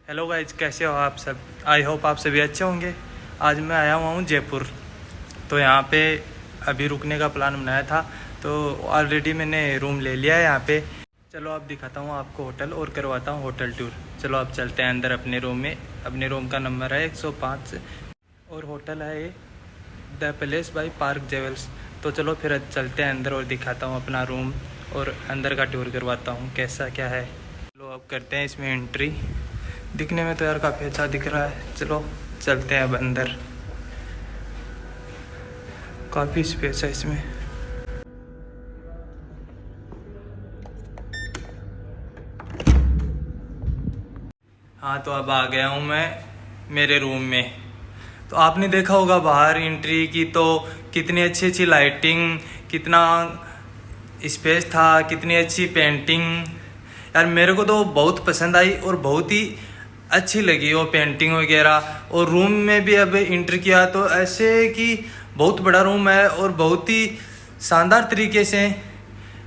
Hello guys, कैसे हो आप सब। आई होप आप सभी अच्छे होंगे। आज मैं आया हुआ हूँ जयपुर। तो यहाँ पे अभी रुकने का प्लान बनाया था, तो ऑलरेडी मैंने रूम ले लिया है यहाँ पे। चलो आप दिखाता हूँ आपको होटल और करवाता हूँ होटल टूर। चलो आप चलते हैं अंदर अपने रूम में। अपने रूम का नंबर है 105 और होटल है ये the palace by park jewels. तो चलो फिर चलते हैं अंदर और दिखाता हूँ अपना रूम और अंदर का टूर करवाता हूँ कैसा क्या है। चलो अब करते हैं इसमें एंट्री। दिखने में तो यार काफ़ी अच्छा दिख रहा है। चलो चलते हैं अब अंदर। काफ़ी स्पेस है इसमें। हाँ, तो अब आ गया हूँ मैं मेरे रूम में। तो आपने देखा होगा बाहर एंट्री की तो कितनी अच्छी अच्छी लाइटिंग, कितना स्पेस था, कितनी अच्छी पेंटिंग। यार मेरे को तो बहुत पसंद आई और बहुत ही अच्छी लगी वो पेंटिंग वगैरह। और रूम में भी अब इंटर किया तो ऐसे कि बहुत बड़ा रूम है और बहुत ही शानदार तरीके से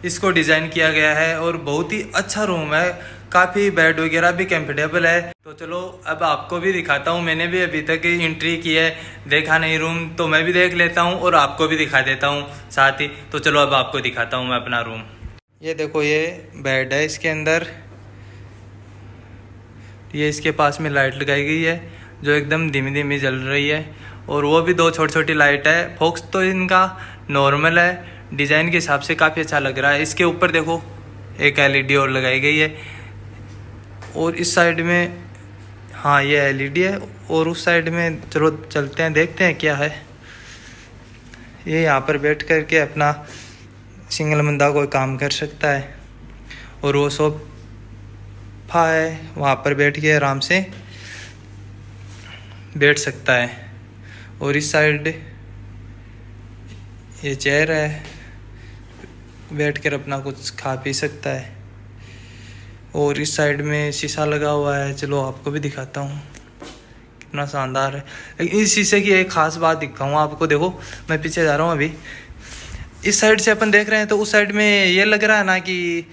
इसको डिज़ाइन किया गया है और बहुत ही अच्छा रूम है। काफ़ी बेड वगैरह भी कंफर्टेबल है। तो चलो अब आपको भी दिखाता हूँ। मैंने भी अभी तक एंट्री की है, देखा नहीं रूम, तो मैं भी देख लेता हूँ और आपको भी दिखा देता हूँ साथ ही। तो चलो अब आपको दिखाता हूँ मैं अपना रूम। ये देखो, ये बेड है इसके अंदर। ये इसके पास में लाइट लगाई गई है जो एकदम धीमी धीमी जल रही है। और वो भी दो छोटी छोटी लाइट है। फोक्स तो इनका नॉर्मल है, डिज़ाइन के हिसाब से काफ़ी अच्छा लग रहा है। इसके ऊपर देखो एक एलईडी और लगाई गई है। और इस साइड में, हाँ ये एलईडी है। और उस साइड में चलो चलते हैं, देखते हैं क्या है। ये यहाँ पर बैठ कर के अपना सिंगल बंदा कोई काम कर सकता है। और वो सोफा है, वहाँ पर बैठ के आराम से बैठ सकता है। और इस साइड ये चेयर है, बैठ कर अपना कुछ खा पी सकता है। और इस साइड में शीशा लगा हुआ है। चलो आपको भी दिखाता हूँ कितना शानदार है। लेकिन इस शीशे की एक ख़ास बात दिखाऊँ आपको। देखो मैं पीछे जा रहा हूँ अभी। इस साइड से अपन देख रहे हैं तो उस साइड में ये लग रहा है ना कि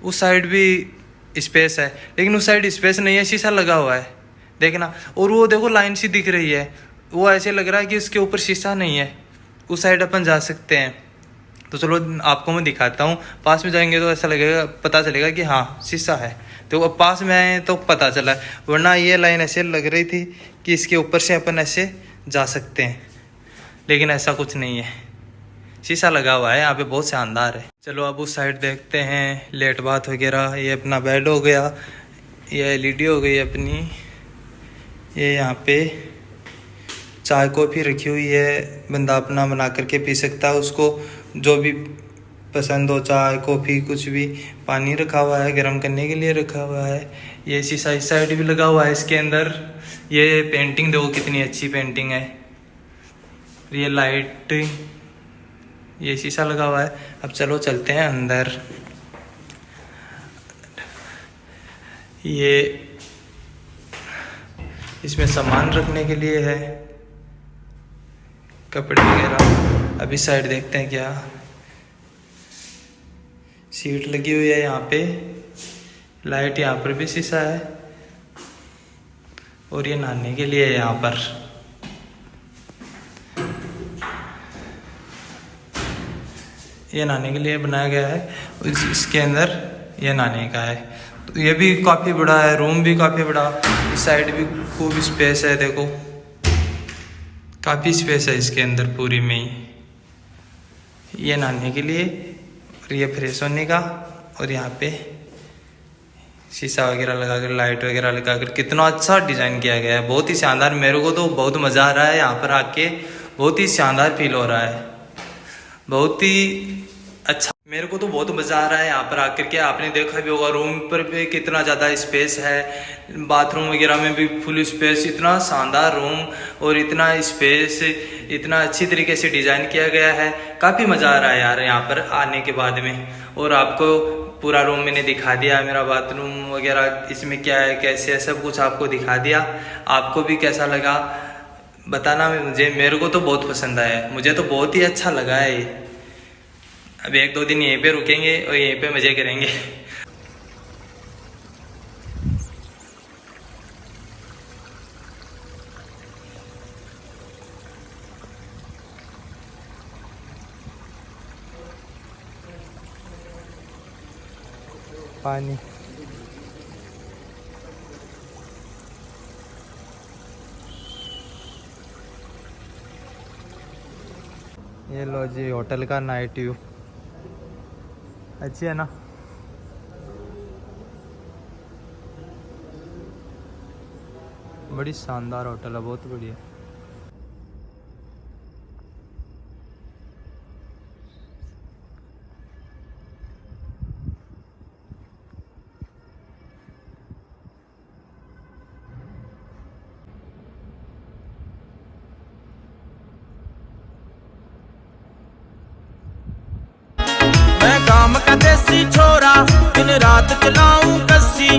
उस साइड भी स्पेस है, लेकिन उस साइड स्पेस नहीं है, शीशा लगा हुआ है, देखना। और वो देखो लाइन सी दिख रही है, वो ऐसे लग रहा है कि उसके ऊपर शीशा नहीं है। उस साइड अपन जा सकते हैं। तो चलो आपको मैं दिखाता हूँ। पास में जाएंगे तो ऐसा लगेगा, पता चलेगा कि हाँ शीशा है। तो अब पास में आए तो पता चला, वरना ये लाइन ऐसे लग रही थी कि इसके ऊपर से अपन ऐसे जा सकते हैं, लेकिन ऐसा कुछ नहीं है, शीशा लगा हुआ है यहाँ पे, बहुत शानदार है। चलो अब उस साइड देखते हैं, लेट बाथ वगैरह। ये अपना बेड हो गया, ये एलईडी हो गई अपनी। ये यहाँ पे चाय कॉफ़ी रखी हुई है, बंदा अपना बना करके पी सकता है, उसको जो भी पसंद हो, चाय कॉफ़ी कुछ भी। पानी रखा हुआ है, गर्म करने के लिए रखा हुआ है। ये शीशा इस साइड भी लगा हुआ है इसके अंदर। ये पेंटिंग देखो कितनी अच्छी पेंटिंग है। ये लाइट, ये शीशा लगा हुआ है। अब चलो चलते हैं अंदर। ये इसमें सामान रखने के लिए है, कपड़े वगैरह। अभी साइड देखते हैं क्या। सीट लगी हुई है यहाँ पे, लाइट यहाँ पर भी शीशा है। और ये नहाने के लिए है यहाँ पर। ये नहाने के लिए बनाया गया है, इसके अंदर ये नहाने का है। तो ये भी काफ़ी बड़ा है, रूम भी काफ़ी बड़ा। इस साइड भी खूब स्पेस है, देखो काफ़ी स्पेस है इसके अंदर पूरी में ही। ये नहाने के लिए और ये फ्रेश होने का। और यहाँ पे शीशा वगैरह लगा कर, लाइट वगैरह लगा कर, कितना अच्छा डिज़ाइन किया गया है, बहुत ही शानदार। मेरे को तो बहुत मज़ा आ रहा है यहाँ पर आके, बहुत ही शानदार फील हो रहा है, बहुत ही अच्छा। मेरे को तो बहुत मज़ा आ रहा है यहाँ पर आकर के। आपने देखा भी होगा रूम पर भी कितना ज़्यादा स्पेस है, बाथरूम वगैरह में भी फुल स्पेस। इतना शानदार रूम और इतना स्पेस, इतना अच्छी तरीके से डिज़ाइन किया गया है। काफ़ी मज़ा आ रहा है यार यहाँ पर आने के बाद में। और आपको पूरा रूम मैंने दिखा दिया, मेरा बाथरूम वगैरह इसमें क्या है कैसे है, सब कुछ आपको दिखा दिया। आपको भी कैसा लगा बताना मुझे। मेरे को तो बहुत पसंद आया, मुझे तो बहुत ही अच्छा लगा है ये। अब 1-2 दिन यहीं पे रुकेंगे और यहीं पे मज़े करेंगे। पानी। ये लो जी होटल का नाइट व्यू, अच्छी है ना। बड़ी शानदार होटल है, बहुत बढ़िया। मैं गांव का देसी छोरा, दिन रात चलाऊं कस्सी।